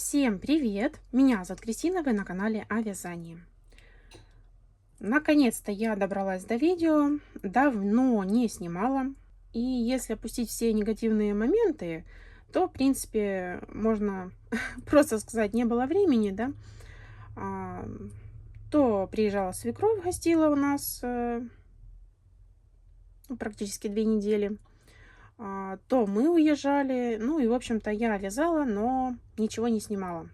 Всем привет! Меня зовут Кристина, вы на канале о вязании. Наконец-то я добралась до видео, давно не снимала. И если опустить все негативные моменты, то, в принципе, можно просто сказать, не было времени, да. А, То приезжала свекровь, гостила у нас практически 2 недели, то мы уезжали. Ну и, в общем-то, я вязала, но ничего не снимала.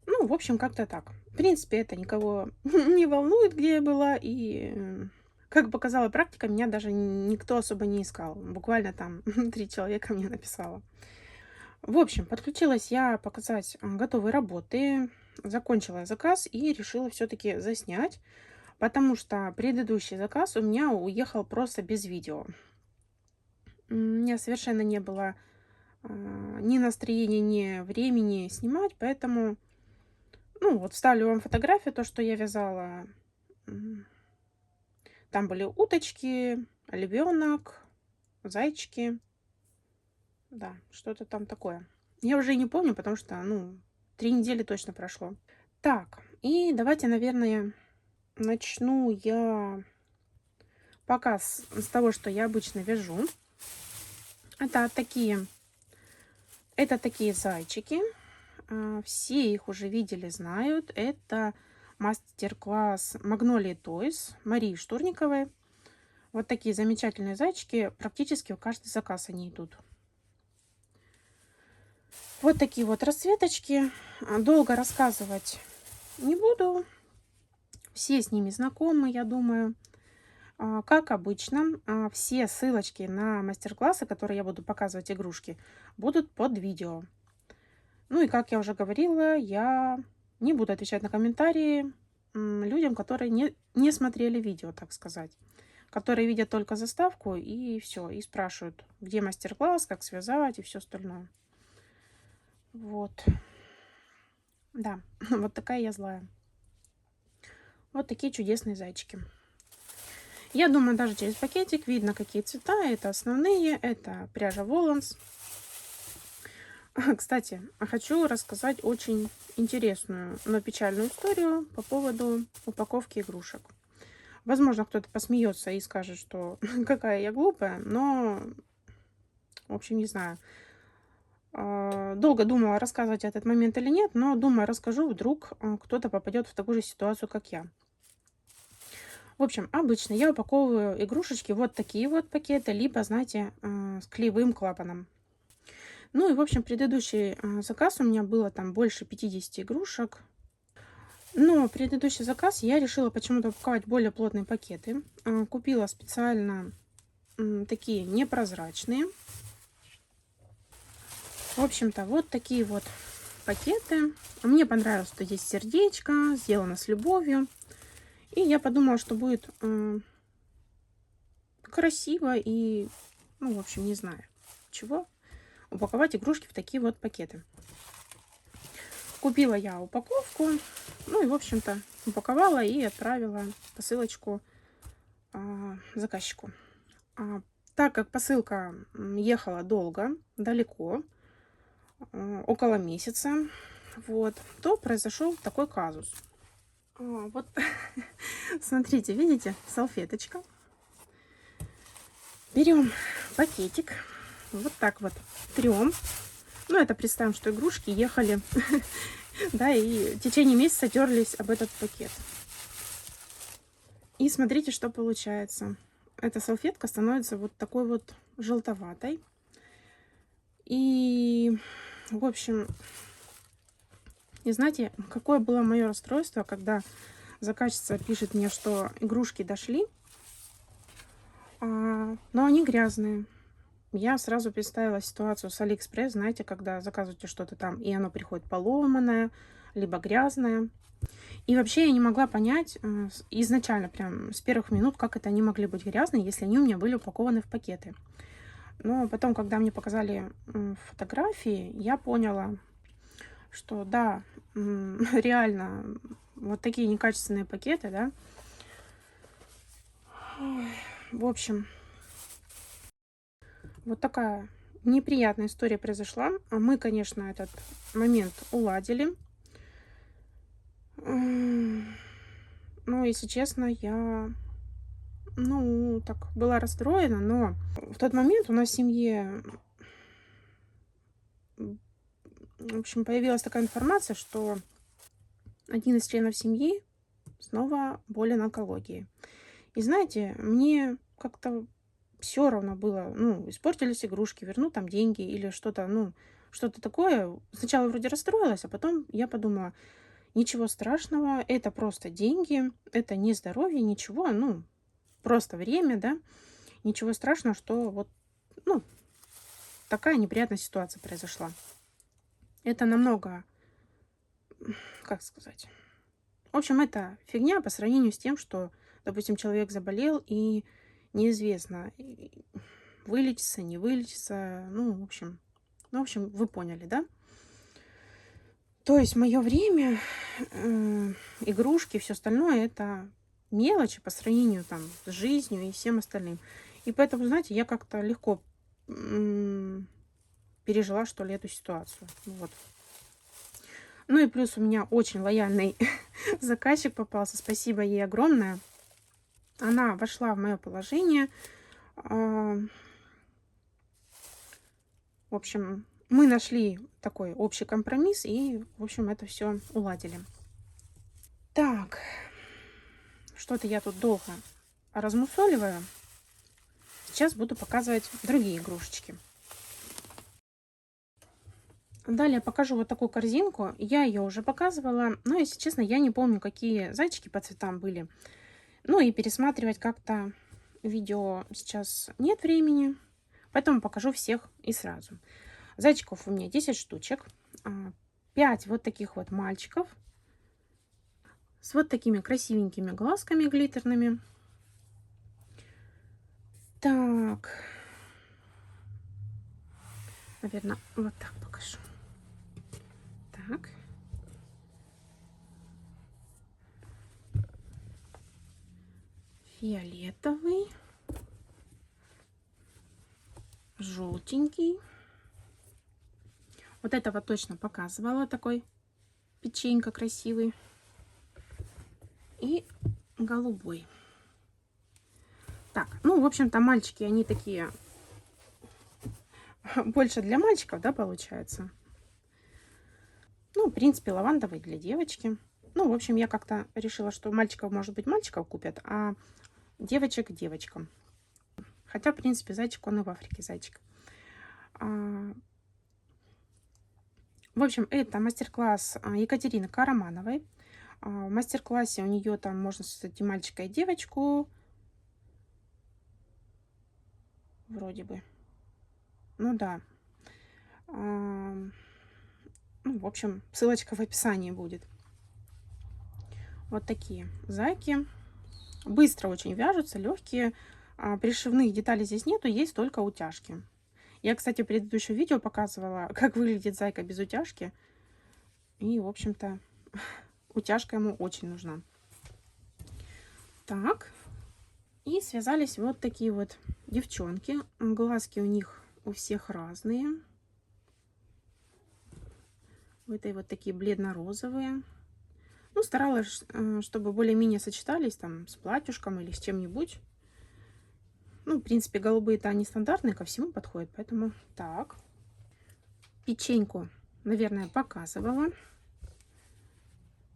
Ну, в общем, как-то так. В принципе, это никого не волнует, где я была. И, как показала практика, меня даже никто особо не искал. Буквально там 3 человека мне написало. В общем, подключилась я показать готовые работы, закончила заказ и решила все-таки заснять, потому что предыдущий заказ у меня уехал просто без видео. У меня совершенно не было ни настроения, ни времени снимать, поэтому ну, вот вставлю вам фотографию, то, что я вязала. М, Там были уточки, львенок, зайчики. Да, что-то там такое. Я уже и не помню, потому что, ну, 3 недели точно прошло. Так, и давайте, наверное, начну я пока с того, что я обычно вяжу. Это такие, это такие зайчики. Все их уже видели, знают. Это мастер-класс Магнолии Тойс Марии Штурниковой. Вот такие замечательные зайчики. Практически в каждый заказ они идут. Вот такие вот расцветочки. Долго рассказывать не буду. Все с ними знакомы, я думаю. Как обычно, все ссылочки на мастер-классы, которые я буду показывать игрушки, будут под видео. Ну и как я уже говорила, я не буду отвечать на комментарии людям, которые не смотрели видео, так сказать. Которые видят только заставку и все, и спрашивают, где мастер-класс, как связать и все остальное. Вот. Да, вот такая я злая. Вот такие чудесные зайчики. Я думаю, даже через пакетик видно, какие цвета. Это основные, это пряжа Воланс. Кстати, хочу рассказать очень интересную, но печальную историю по поводу упаковки игрушек. Возможно, кто-то посмеется и скажет, что какая я глупая, но, в общем, не знаю. Долго думала, рассказывать этот момент или нет, но, думаю, расскажу, вдруг кто-то попадет в такую же ситуацию, как я. В общем, обычно я упаковываю игрушечки вот такие вот пакеты, либо, знаете, с клеевым клапаном. Ну и, в общем, предыдущий заказ у меня было там больше 50 игрушек. Но предыдущий заказ я решила почему-то упаковать более плотные пакеты. Купила специально такие непрозрачные. В общем-то, вот такие вот пакеты. Мне понравилось, что здесь сердечко, сделано с любовью. И я подумала, что будет красиво и, ну, в общем, не знаю чего, упаковать игрушки в такие вот пакеты. Купила я упаковку, ну и, в общем-то, упаковала и отправила посылочку заказчику. Так как посылка ехала долго, далеко, около месяца, вот, то произошел такой казус. Вот, смотрите, видите, салфеточка. Берем пакетик, вот так вот трем. Ну, это представим, что игрушки ехали, да, и в течение месяца терлись об этот пакет. И смотрите, что получается. Эта салфетка становится вот такой вот желтоватой. И, в общем, и знаете, какое было мое расстройство, когда заказчица пишет мне, что игрушки дошли, но они грязные. Я сразу представила ситуацию с Алиэкспресс, знаете, когда заказываете что-то там, и оно приходит поломанное, либо грязное. И вообще я не могла понять изначально, прям с первых минут, как это они могли быть грязные, если они у меня были упакованы в пакеты. Но потом, когда мне показали фотографии, я поняла, что да, реально, вот такие некачественные пакеты, да. В общем, вот такая неприятная история произошла. Мы, конечно, этот момент уладили. Но, если честно, я, ну, так была расстроена, но в тот момент у нас в семье, в общем, появилась такая информация, что один из членов семьи снова болен онкологией. И знаете, мне как-то все равно было, ну, испортились игрушки, верну там деньги или что-то, ну, что-то такое. Сначала вроде расстроилась, а потом я подумала, ничего страшного, это просто деньги, это не здоровье, ничего, ну, просто время, да, ничего страшного, что вот, ну, такая неприятная ситуация произошла. Это намного, как сказать, в общем, это фигня по сравнению с тем, что, допустим, человек заболел и неизвестно, вылечится, не вылечится, ну, в общем, вы поняли, да? То есть мое время, игрушки, все остальное это мелочи по сравнению там с жизнью и всем остальным. И поэтому, знаете, я как-то легко пережила, что ли, эту ситуацию. Вот. Ну и плюс у меня очень лояльный заказчик попался. Спасибо ей огромное. Она вошла в мое положение. В общем, мы нашли такой общий компромисс и, в общем, это все уладили. Так, что-то я тут долго размусоливаю. Сейчас буду показывать другие игрушечки. Далее покажу вот такую корзинку. Я ее уже показывала, но, если честно, я не помню, какие зайчики по цветам были. Ну и пересматривать как-то видео сейчас нет времени, поэтому покажу всех и сразу. Зайчиков у меня 10 штучек, 5 вот таких вот мальчиков с вот такими красивенькими глазками глиттерными. Так, наверное, вот так покажу. Так. Фиолетовый. Желтенький. Вот этого точно показывала, такой печенька красивый. И голубой. Так, ну, в общем-то, мальчики, они такие больше для мальчиков, да, получается. Ну, в принципе, лавандовый для девочки. Ну, в общем, я как-то решила, что мальчиков, может быть, мальчиков купят, а девочек девочкам. Хотя, в принципе, зайчик, он и в Африке зайчик. В общем, это мастер-класс Екатерины Карамановой. В мастер-классе у нее там можно создать и мальчика, и девочку. Вроде бы. Ну да. Ну, в общем, ссылочка в описании будет. Вот такие зайки. Быстро очень вяжутся, легкие. Пришивных деталей здесь нету, есть только утяжки. Я, кстати, в предыдущем видео показывала, как выглядит зайка без утяжки. И, в общем-то, утяжка ему очень нужна. Так. И связались вот такие вот девчонки. Глазки у них у всех разные. У этой вот такие бледно-розовые. Ну, старалась, чтобы более-менее сочетались там с платьюшком или с чем-нибудь. Ну, в принципе, голубые-то они стандартные, ко всему подходят, поэтому так. Печеньку, наверное, показывала.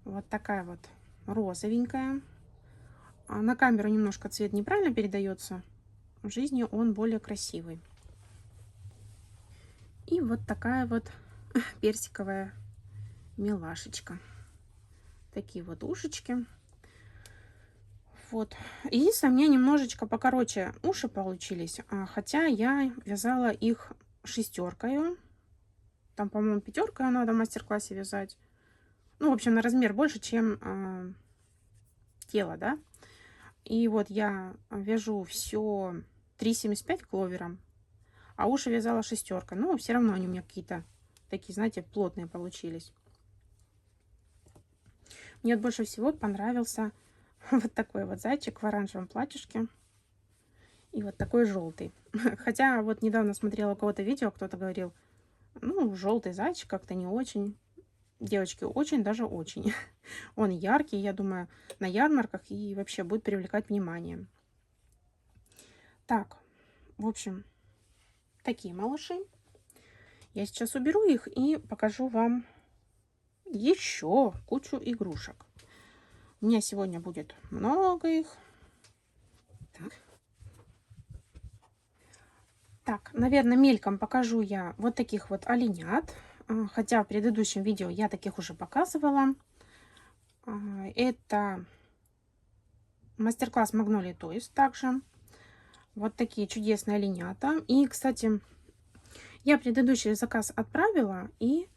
Вот такая вот розовенькая. На камеру немножко цвет неправильно передается. В жизни он более красивый. И вот такая вот персиковая милашечка. Такие вот ушечки. Вот. Единственное, у меня немножечко покороче уши получились. Хотя я вязала их шестеркой. Там, по-моему, пятеркой надо в мастер-классе вязать. Ну, в общем, на размер больше, чем тело, да. И вот я вяжу все 3,75 кловером, а уши вязала шестеркой. Но все равно они у меня какие-то такие, знаете, плотные получились. Мне больше всего понравился вот такой вот зайчик в оранжевом платьишке. И вот такой желтый. Хотя вот недавно смотрела у кого-то видео, кто-то говорил, ну, желтый зайчик как-то не очень. Девочки, очень даже очень. Он яркий, я думаю, на ярмарках и вообще будет привлекать внимание. Так, в общем, такие малыши. Я сейчас уберу их и покажу вам еще кучу игрушек. У меня сегодня будет много их. Так, наверное, мельком покажу я вот таких вот оленят. Хотя в предыдущем видео я таких уже показывала. Это мастер-класс Magnolia Toys также. Вот такие чудесные оленята. И, кстати, я предыдущий заказ отправила, и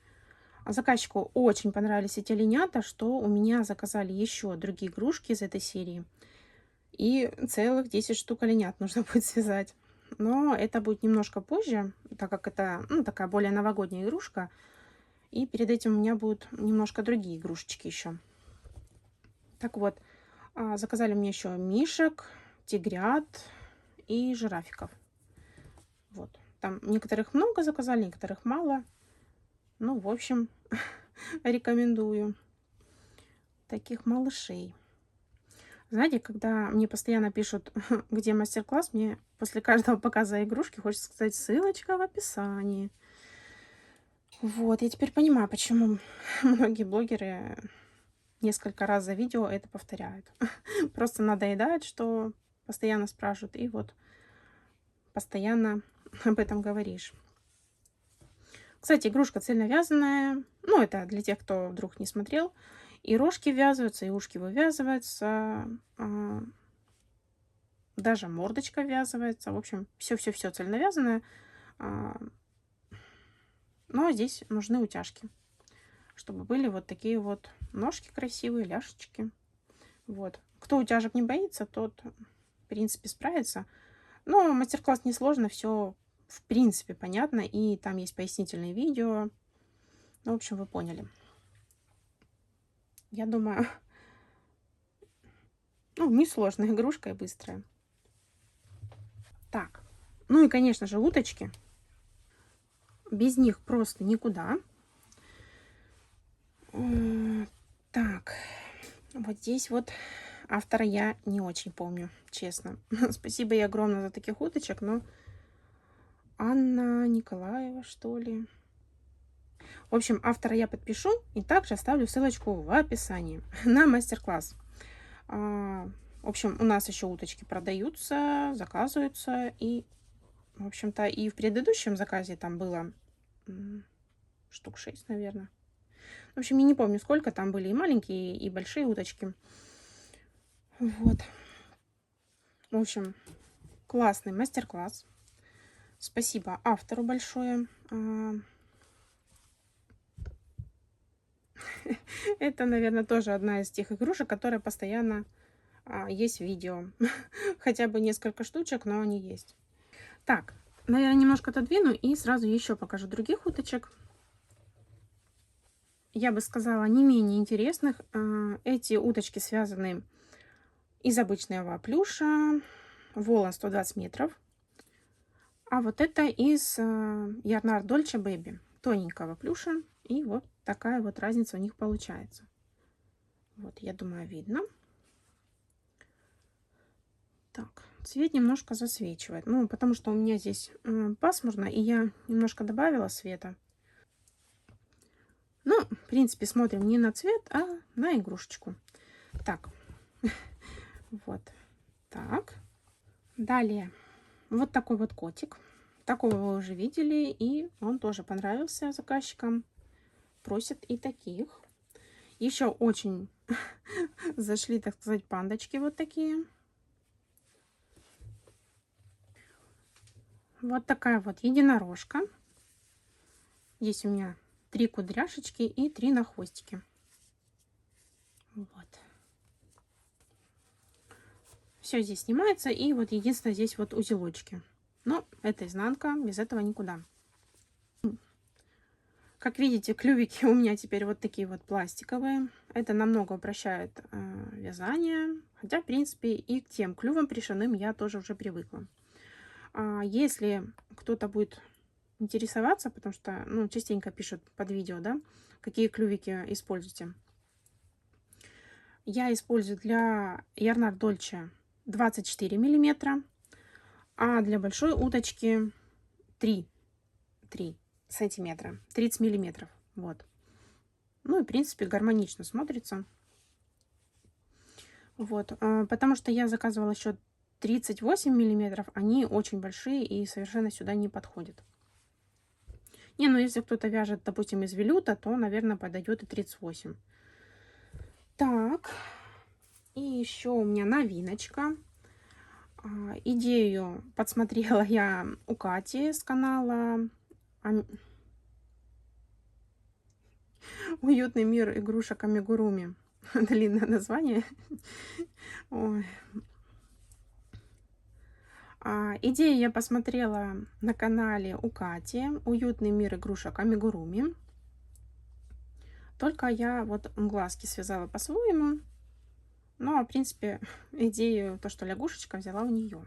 заказчику очень понравились эти оленята, что у меня заказали еще другие игрушки из этой серии. И целых 10 штук оленят нужно будет связать. Но это будет немножко позже, так как это, ну, такая более новогодняя игрушка. И перед этим у меня будут немножко другие игрушечки еще. Так вот, заказали мне еще мишек, тигрят и жирафиков. Вот. Там некоторых много заказали, некоторых мало. Ну, в общем, рекомендую таких малышей. Знаете, когда мне постоянно пишут, где мастер-класс, мне после каждого показа игрушки хочется сказать ссылочка в описании. Вот, я теперь понимаю, почему многие блогеры несколько раз за видео это повторяют. Просто надоедает, что постоянно спрашивают, и вот постоянно об этом говоришь. Кстати, игрушка цельновязанная. Ну, это для тех, кто вдруг не смотрел. И рожки ввязываются, и ушки вывязываются. Даже мордочка ввязывается. В общем, все-все-все цельновязанное. Но здесь нужны утяжки, чтобы были вот такие вот ножки красивые, ляшечки. Вот. Кто утяжек не боится, тот, в принципе, справится. Но мастер-класс несложно, все, в принципе, понятно. И там есть пояснительные видео. Ну, в общем, вы поняли. Я думаю, ну, несложная игрушка и быстрая. Так, ну и, конечно же, уточки. Без них просто никуда. Так, вот здесь вот автора я не очень помню, честно. Спасибо ей огромное за таких уточек, но Анна Николаева, что ли? В общем, автора я подпишу и также оставлю ссылочку в описании на мастер-класс. В общем, у нас еще уточки продаются, заказываются. И, в общем-то, и в предыдущем заказе там было штук 6, наверное. В общем, я не помню, сколько там были и маленькие, и большие уточки. Вот. В общем, классный мастер-класс. Спасибо автору большое. Это, наверное, тоже одна из тех игрушек, которая постоянно есть в видео. Хотя бы несколько штучек, но они есть. Так, наверное, немножко отодвину и сразу еще покажу других уточек. Я бы сказала, не менее интересных. Эти уточки связаны из обычного плюша. Волан 120 метров. А вот это из Ярнар Дольче Бэби. Тоненького плюша. И вот такая вот разница у них получается. Вот, я думаю, видно. Так, цвет немножко засвечивает. Ну, потому что у меня здесь пасмурно, и я немножко добавила света. Ну, в принципе, смотрим не на цвет, а на игрушечку. Так, вот так. Далее, вот такой вот котик. Такого вы уже видели, и он тоже понравился заказчикам. Просят и таких. Еще очень зашли, так сказать, пандочки вот такие. Вот такая вот единорожка. Здесь у меня 3 кудряшечки и 3 на хвостике. Вот. Все здесь снимается, и вот единственное здесь вот узелочки. Но это изнанка, без этого никуда. Как видите, клювики у меня теперь вот такие вот пластиковые. Это намного упрощает вязание. Хотя, в принципе, и к тем клювам пришивным я тоже уже привыкла. Если кто-то будет интересоваться, потому что, ну, частенько пишут под видео, да, какие клювики используете. Я использую для Ярнар Дольче 24 миллиметра, а для большой уточки 3 сантиметра, 30 миллиметров. Вот. Ну и, в принципе, гармонично смотрится. Вот. Потому что я заказывала еще 38 миллиметров. Они очень большие и совершенно сюда не подходят. Не, ну если кто-то вяжет, допустим, из велюта, то, наверное, подойдет и 38. Так. И еще у меня новиночка. Идею подсмотрела я у Кати с канала «Уютный мир игрушек Амигуруми». Длинное название. Ой. Идею я посмотрела на канале у Кати «Уютный мир игрушек Амигуруми». Только я вот глазки связала по-своему. Ну, а в принципе, идею, то, что лягушечка, взяла у нее.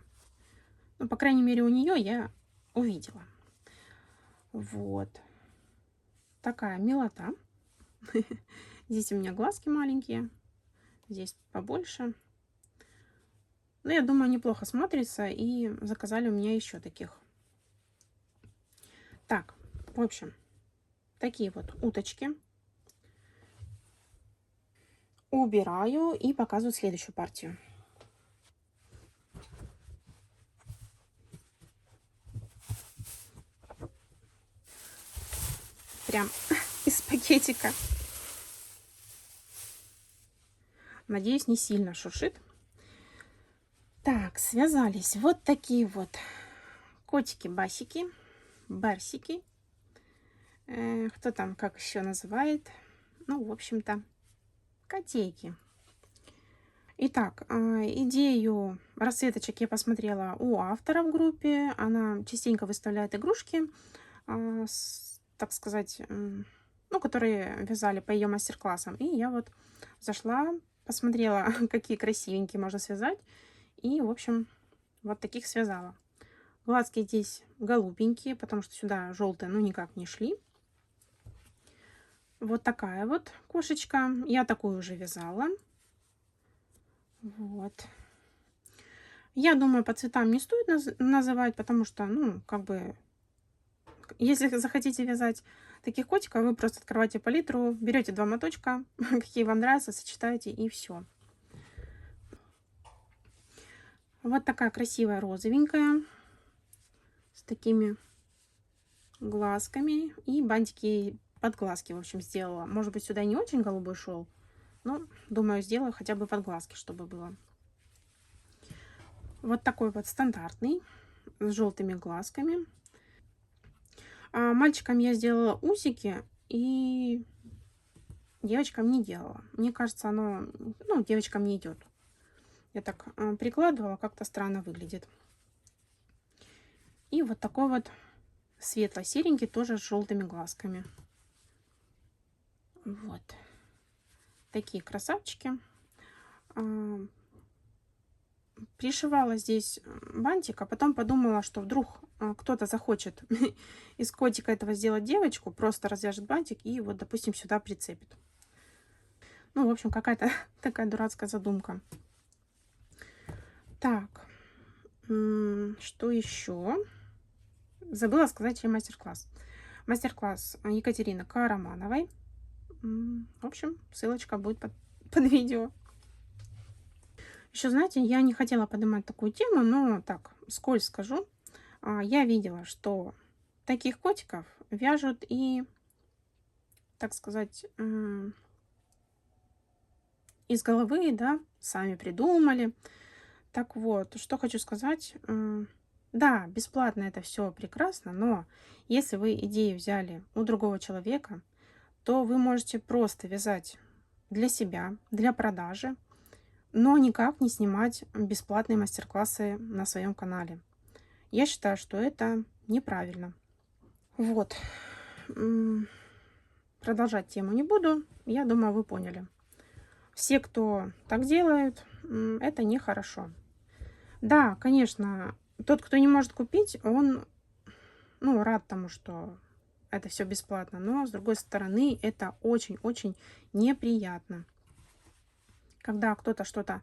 Ну, по крайней мере, у нее я увидела. Вот. Такая милота. Здесь у меня глазки маленькие. Здесь побольше. Но я думаю, неплохо смотрится. И заказали у меня еще таких. Так, в общем, такие вот уточки. Убираю и показываю следующую партию. Прям из пакетика. Надеюсь, не сильно шуршит. Так, связались вот такие вот котики-басики, барсики. Кто там как еще называет? Ну, в общем-то, котейки. Итак, идею расцветочек я посмотрела у автора в группе. Она частенько выставляет игрушки, так сказать, ну, которые вязали по ее мастер-классам. И я вот зашла, посмотрела, какие красивенькие можно связать. И, в общем, вот таких связала. Глазки здесь голубенькие, потому что сюда желтые, ну, никак не шли. Вот такая вот кошечка. Я такую уже вязала. Вот. Я думаю, по цветам не стоит называть, потому что, ну, как бы, если захотите вязать таких котиков, вы просто открываете палитру, берете 2 моточка, какие вам нравятся, сочетаете, и все. Вот такая красивая розовенькая, с такими глазками, и бантики под глазки, в общем, сделала. Может быть, сюда не очень голубой шел, но, думаю, сделаю хотя бы под глазки, чтобы было. Вот такой вот стандартный, с желтыми глазками. Мальчикам я сделала усики, и девочкам не делала. Мне кажется, оно, ну, девочкам не идет. Я так прикладывала, как-то странно выглядит. И вот такой вот светло-серенький, тоже с желтыми глазками. Вот. Такие красавчики. Пришивала здесь бантик, а потом подумала, что вдруг кто-то захочет из котика этого сделать девочку, просто развяжет бантик и вот, допустим, сюда прицепит. Ну, в общем, какая-то такая дурацкая задумка. Так, что еще? Забыла сказать, чем мастер-класс. Мастер-класс Екатерины Карамановой. В общем, ссылочка будет под видео. Еще, знаете, я не хотела поднимать такую тему, но так, вскользь скажу. Я видела, что таких котиков вяжут и, так сказать, из головы, да, сами придумали. Так вот, что хочу сказать. Да, бесплатно это все прекрасно, но если вы идею взяли у другого человека, то вы можете просто вязать для себя, для продажи, но никак не снимать бесплатные мастер-классы на своем канале. Я считаю, что это неправильно. Вот. Продолжать тему не буду. Я думаю, вы поняли. Все, кто так делают, это нехорошо. Да, конечно, тот, кто не может купить, он, ну, рад тому, что это все бесплатно. Но, с другой стороны, это очень-очень неприятно. Когда кто-то что-то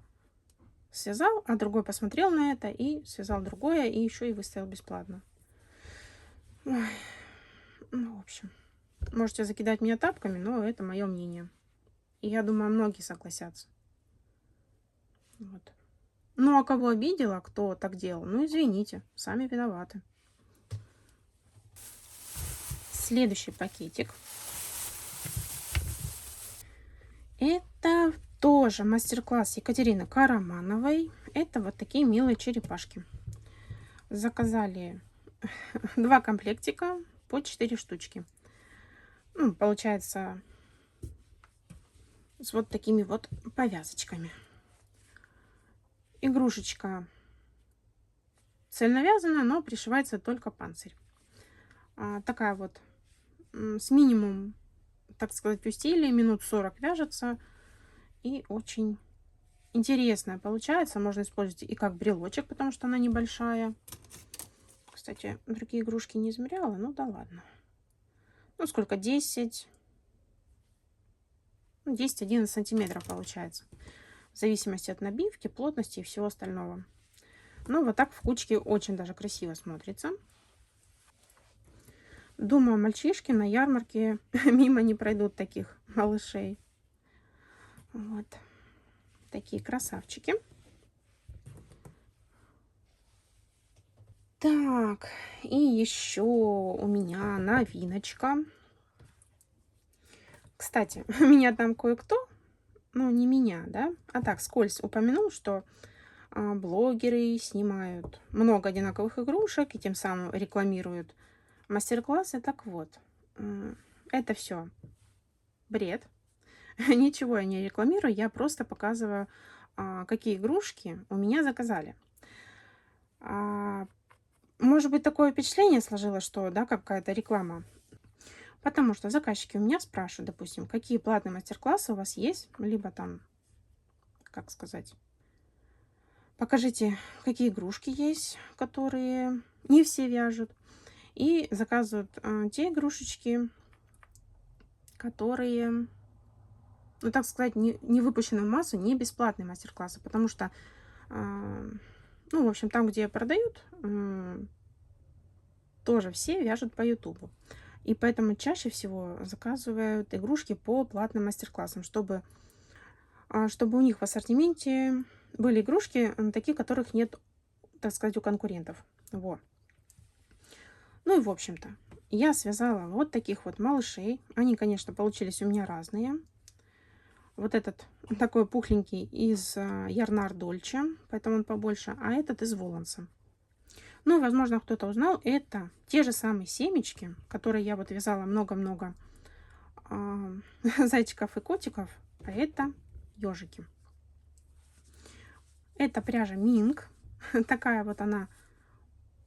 связал, а другой посмотрел на это и связал другое, и еще и выставил бесплатно. Ой, ну, в общем, можете закидать меня тапками, но это мое мнение. И я думаю, многие согласятся. Вот. Ну, а кого обидела, кто так делал, ну, извините, сами виноваты. Следующий пакетик. Это тоже мастер-класс Екатерины Карамановой. Это вот такие милые черепашки. Заказали 2 комплектика по 4 штучки. Ну, получается, с вот такими вот повязочками. Игрушечка цельновязанная, но пришивается только панцирь. Такая вот с минимум, так сказать, усилий, минут 40 вяжется. И очень интересная получается. Можно использовать и как брелочек, потому что она небольшая. Кстати, другие игрушки не измеряла, ну да ладно. Ну, сколько? 10-11 сантиметров получается. В зависимости от набивки, плотности и всего остального. Ну, вот так в кучке очень даже красиво смотрится. Думаю, мальчишки на ярмарке мимо не пройдут таких малышей. Вот. Такие красавчики. Так, и еще у меня новиночка. Кстати, меня там кое-кто, ну, не меня, да, а так, вскользь упомянул, что блогеры снимают много одинаковых игрушек и тем самым рекламируют мастер-классы. Так вот, это все бред. Ничего я не рекламирую, я просто показываю, какие игрушки у меня заказали. Может быть, такое впечатление сложилось, что, да, какая-то реклама. Потому что заказчики у меня спрашивают, допустим, какие платные мастер-классы у вас есть, либо там, как сказать, покажите, какие игрушки есть, которые не все вяжут. И заказывают те игрушечки, которые, ну, так сказать, не выпущены в массу, не бесплатные мастер-классы. Потому что, ну, в общем, там, где продают, тоже все вяжут по Ютубу. И поэтому чаще всего заказывают игрушки по платным мастер-классам, чтобы у них в ассортименте были игрушки, такие, которых нет, так сказать, у конкурентов. Вот. Ну и, в общем-то, я связала вот таких вот малышей. Они, конечно, получились у меня разные. Вот этот такой пухленький из Ярнар Дольче, поэтому он побольше, а этот из Воланса. Ну, возможно, кто-то узнал, это те же самые семечки, которые я вот вязала много-много зайчиков и котиков, а это ежики. Это пряжа Минк, такая вот она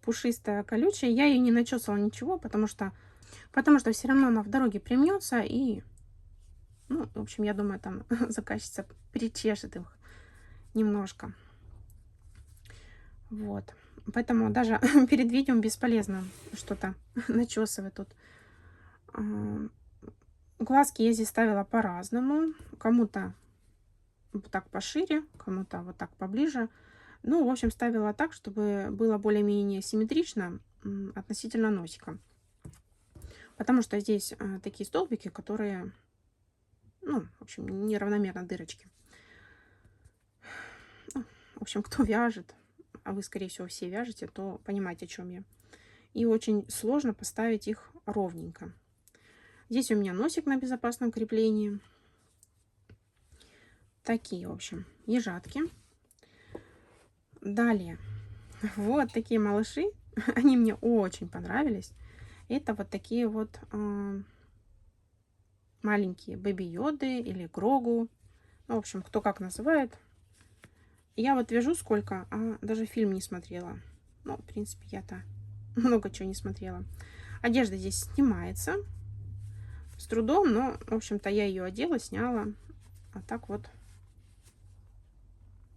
пушистая, колючая. Я ее не начесывала ничего, потому что все равно она в дороге примнется и, ну, в общем, я думаю, там заказчица причешет их немножко. Вот. Поэтому даже перед видео бесполезно что-то начесывать тут. Глазки я здесь ставила по-разному. Кому-то вот так пошире, кому-то вот так поближе. Ну, в общем, ставила так, чтобы было более-менее симметрично относительно носика. Потому что здесь такие столбики, которые, ну, в общем, неравномерно дырочки. Ну, в общем, кто вяжет, а вы, скорее всего, все вяжете, то понимаете, о чем я. И очень сложно поставить их ровненько. Здесь у меня носик на безопасном креплении. Такие, в общем, ежатки. Далее, вот такие малыши. Они мне очень понравились. Это вот такие вот маленькие бэби-йоды или грогу. Ну, в общем, кто как называет. Я вот вяжу сколько, а даже фильм не смотрела. Ну, в принципе, я-то много чего не смотрела. Одежда здесь снимается. С трудом, но, в общем-то, я ее одела, сняла. А так вот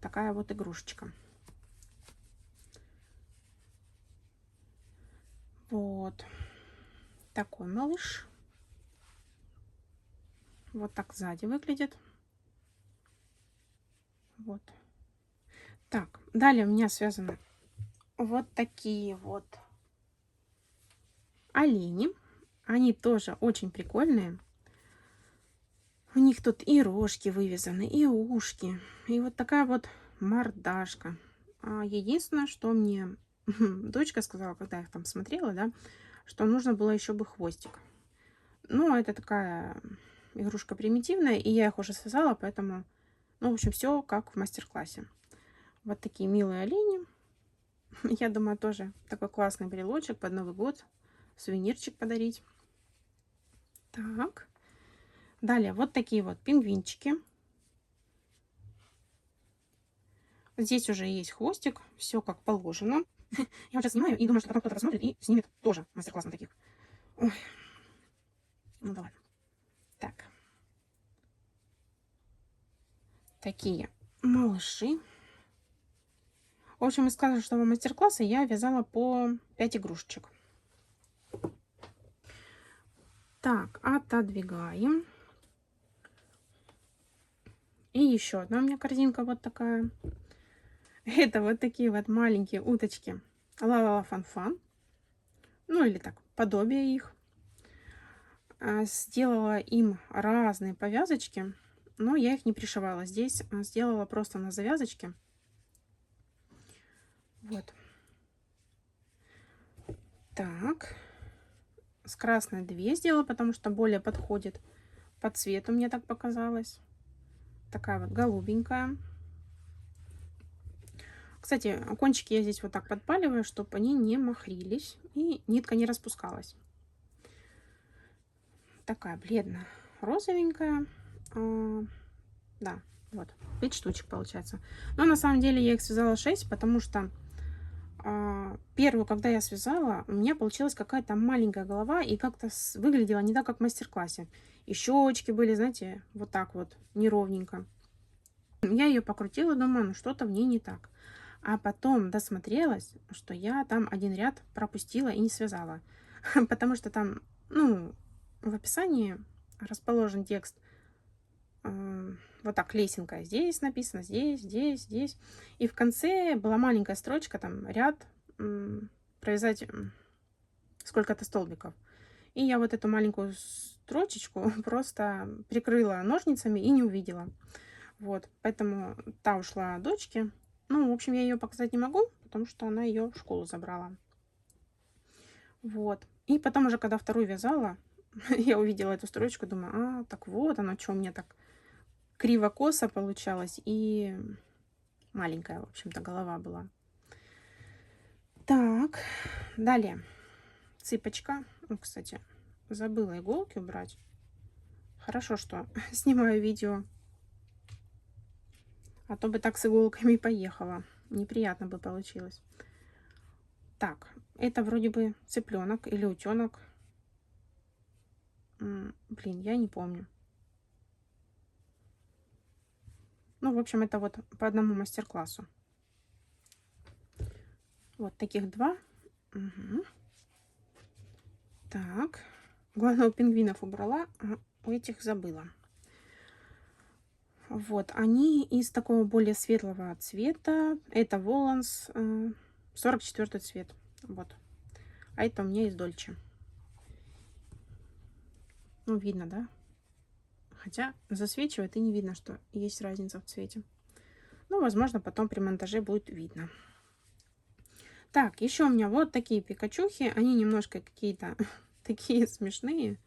такая вот игрушечка. Вот такой малыш. Вот так сзади выглядит. Вот. Так, далее у меня связаны вот такие вот олени. Они тоже очень прикольные. У них тут и рожки вывязаны, и ушки, и вот такая вот мордашка. Единственное, что мне дочка сказала, когда я их там смотрела, да, что нужно было еще бы хвостик. Ну, это такая игрушка примитивная, и я их уже связала, поэтому, ну, в общем, все как в мастер-классе. Вот такие милые олени. Я думаю, тоже такой классный брелочек под Новый год, сувенирчик подарить. Так. Далее вот такие вот пингвинчики. Здесь уже есть хвостик, все как положено. Я вот сейчас снимаю и думаю, что потом кто-то посмотрит и снимет тоже мастер-класс на таких. Ой. Ну да ладно. Так. Такие малыши. В общем, из каждого мастер-класса я вязала по 5 игрушечек. Так, отодвигаем. И еще одна у меня корзинка вот такая. Это вот такие вот маленькие уточки Ла-ла-ла Фан-Фан. Ну или так, подобие их. Сделала им разные повязочки, но я их не пришивала. Здесь сделала просто на завязочке. Вот. Так. С красной 2 сделала, потому что более подходит по цвету, мне так показалось. Такая вот голубенькая. Кстати, кончики я здесь вот так подпаливаю, чтобы они не махрились и нитка не распускалась. Такая бледно-розовенькая. Да, вот, 5 штучек получается. Но на самом деле я их связала 6, потому что первую, когда я связала, у меня получилась какая-то маленькая голова и как-то выглядела не так, как в мастер-классе. И щечки были, знаете, вот так вот, неровненько. Я ее покрутила, думаю, ну что-то в ней не так. А потом досмотрелась, что я там один ряд пропустила и не связала. Потому что там, ну, в описании расположен текст вот так, лесенка. Здесь написано, здесь, здесь, здесь. И в конце была маленькая строчка, там ряд, провязать сколько-то столбиков. И я вот эту маленькую строчечку просто прикрыла ножницами и не увидела. Вот, поэтому та ушла дочке. Ну, в общем, я ее показать не могу, потому что она ее в школу забрала. Вот. И потом уже, когда вторую вязала, я увидела эту строчку, думаю, так вот оно, что у меня так криво-косо получалось. И маленькая, в общем-то, голова была. Так, далее. Цыпочка. Кстати, забыла иголки убрать. Хорошо, что снимаю видео. А то бы так с иголками поехала. Неприятно бы получилось. Так, это вроде бы цыпленок или утенок. Блин, я не помню. Ну, в общем, это вот по одному мастер-классу. Вот таких 2. Угу. Так. Главное, у пингвинов убрала, а у этих забыла. Вот, они из такого более светлого цвета. Это Воланс 44 цвет. Вот. А это у меня из Дольче. Ну, видно, да? Хотя засвечивает и не видно, что есть разница в цвете. Ну, возможно, потом при монтаже будет видно. Так, еще у меня вот такие пикачухи. Они немножко какие-то такие смешные.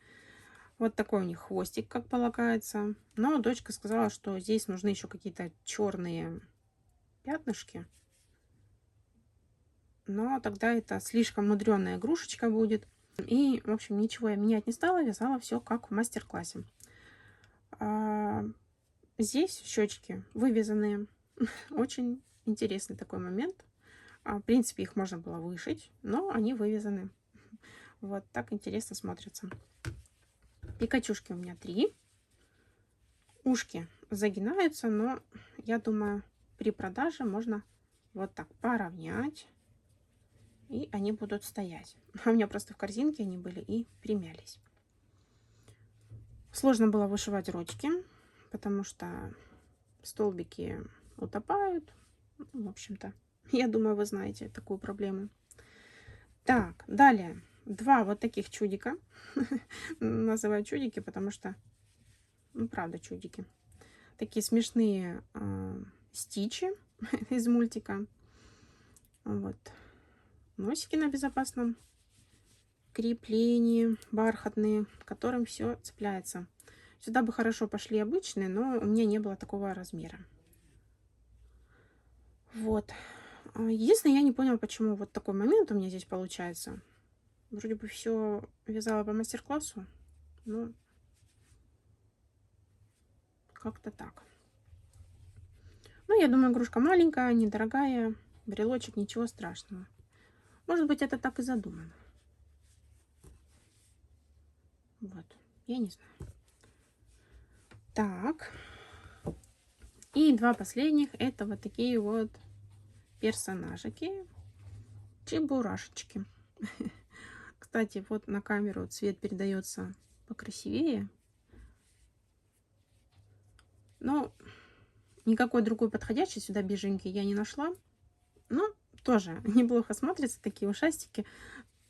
Вот такой у них хвостик, как полагается. Но дочка сказала, что здесь нужны еще какие-то черные пятнышки. Но тогда это слишком мудреная игрушечка будет. И, в общем, ничего я менять не стала. Вязала все как в мастер-классе. Здесь щечки вывязанные. Очень интересный такой момент. В принципе, их можно было вышить, но они вывязаны. Вот так интересно смотрятся. Пикачушки у меня 3. Ушки загинаются, но я думаю, при продаже можно вот так поравнять и они будут стоять. А у меня просто в корзинке они были и примялись. Сложно было вышивать ручки, потому что столбики утопают. В общем-то, я думаю, вы знаете такую проблему. Так, далее. Два вот таких чудика. Называю чудики, потому что, ну, правда, чудики. Такие смешные стичи из мультика. Вот. Носики на безопасном креплении, бархатные, к которым все цепляется. Сюда бы хорошо пошли обычные, но у меня не было такого размера. Вот. Единственное, я не поняла, почему вот такой момент у меня здесь получается. Вроде бы все вязала по мастер-классу, но как-то так. Ну, я думаю, игрушка маленькая, недорогая, брелочек, ничего страшного. Может быть, это так и задумано. Вот, я не знаю. Так. И два последних, это вот такие вот персонажики, чебурашечки. Кстати, вот на камеру цвет передается покрасивее. Но никакой другой подходящий сюда беженький я не нашла. Но тоже неплохо смотрятся такие ушастики.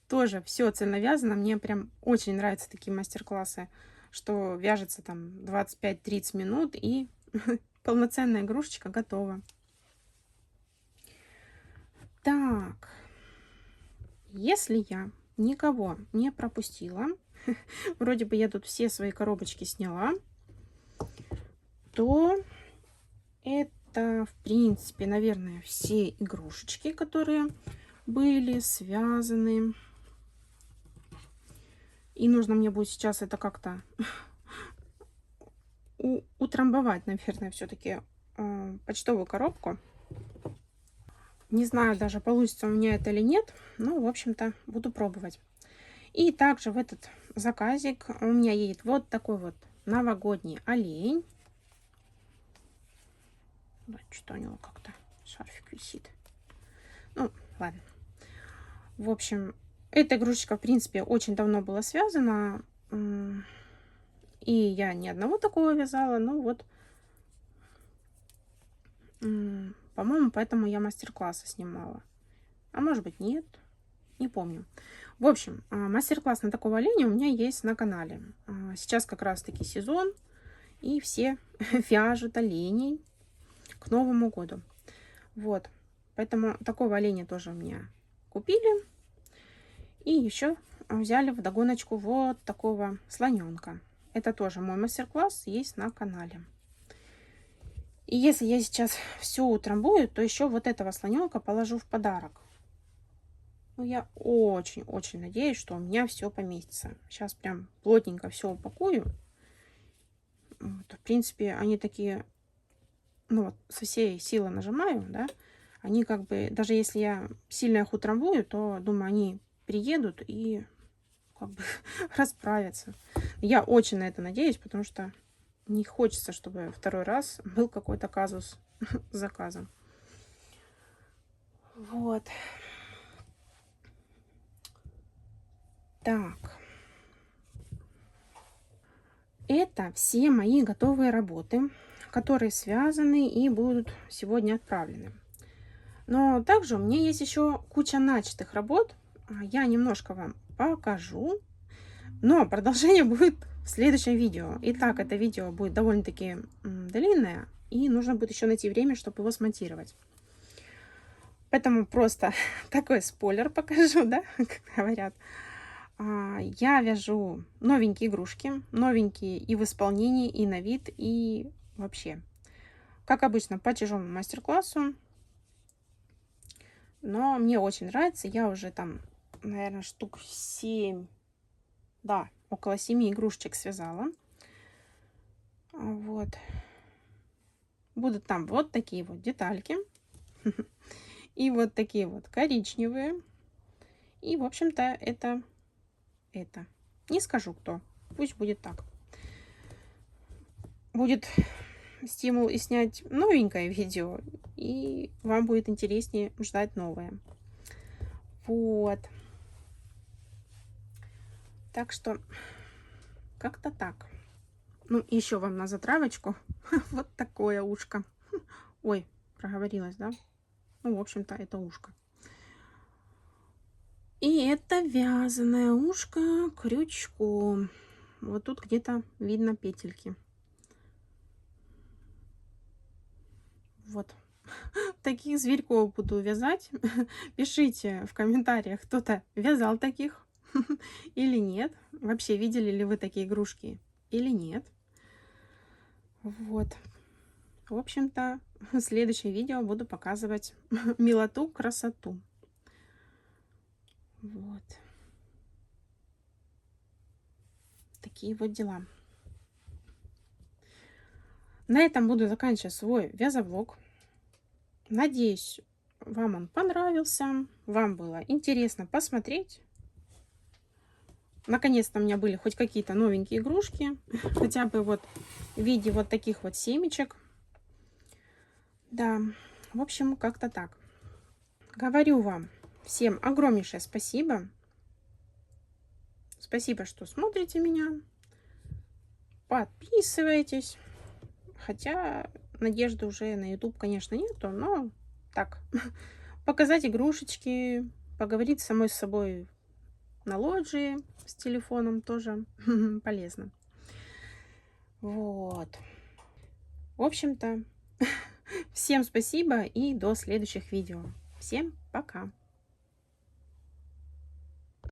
Тоже все цельновязано. Мне прям очень нравятся такие мастер-классы, что вяжется там 25-30 минут и полноценная игрушечка готова. Так, если я никого не пропустила, вроде бы я тут все свои коробочки сняла, то это, в принципе, наверное, все игрушечки, которые были связаны. И нужно мне будет сейчас это как-то утрамбовать, наверное, все-таки почтовую коробку. Не знаю даже, получится у меня это или нет. Но, в общем-то, буду пробовать. И также в этот заказик у меня едет вот такой вот новогодний олень. Да, что у него как-то шарфик висит. Ну, ладно. В общем, эта игрушечка, в принципе, очень давно была связана. И я ни одного такого вязала. Ну вот, по-моему, поэтому я мастер-классы снимала. А может быть, нет. Не помню. В общем, мастер-класс на такого оленя у меня есть на канале. Сейчас как раз-таки сезон. И все вяжут оленей к Новому году. Вот. Поэтому такого оленя тоже у меня купили. И еще взяли в догоночку вот такого слоненка. Это тоже мой мастер-класс, есть на канале. И если я сейчас все утрамбую, то еще вот этого слоненка положу в подарок. Ну, я очень-очень надеюсь, что у меня все поместится. Сейчас прям плотненько все упакую. Вот, в принципе, они такие, ну вот, со всей силы нажимаю, да. Они как бы, даже если я сильно их утрамбую, то, думаю, они приедут и как бы расправятся. Я очень на это надеюсь, потому что не хочется, чтобы второй раз был какой-то казус с заказом. Вот. Так. Это все мои готовые работы, которые связаны и будут сегодня отправлены. Но также у меня есть еще куча начатых работ. Я немножко вам покажу. Но продолжение будет в следующем видео. Итак, это видео будет довольно-таки длинное. И нужно будет еще найти время, чтобы его смонтировать. Поэтому просто такой спойлер покажу, да, как говорят. Я вяжу новенькие игрушки. Новенькие и в исполнении, и на вид, и вообще. Как обычно, по чужому мастер-классу. Но мне очень нравится. Я уже там, наверное, штук 7, да, около 7 игрушечек связала. Вот. Будут там вот такие вот детальки. И вот такие вот коричневые. И, в общем-то, это. Не скажу кто. Пусть будет так. Будет стимул и снять новенькое видео. И вам будет интереснее ждать новое. Вот. Так что как-то так. Ну, еще вам на затравочку вот такое ушко. Ой, проговорилась, да? Ну, в общем-то, это ушко. И это вязаное ушко крючком. Вот тут где-то видно петельки. Вот. Таких зверьков буду вязать. Пишите в комментариях, кто-то вязал таких или нет. Вообще, видели ли вы такие игрушки или нет. Вот. В общем-то, в следующее видео буду показывать милоту, красоту. Вот. Такие вот дела. На этом буду заканчивать свой вязовлог. Надеюсь, вам он понравился. Вам было интересно посмотреть. Наконец-то у меня были хоть какие-то новенькие игрушки. Хотя бы вот в виде вот таких вот семечек. Да, в общем, как-то так. Говорю вам всем огромнейшее спасибо. Спасибо, что смотрите меня. Подписывайтесь. Хотя надежды уже на YouTube, конечно, нету, но так, показать игрушечки, поговорить самой с собой на лоджии с телефоном тоже полезно. Вот. В общем-то, всем спасибо и до следующих видео. Всем пока!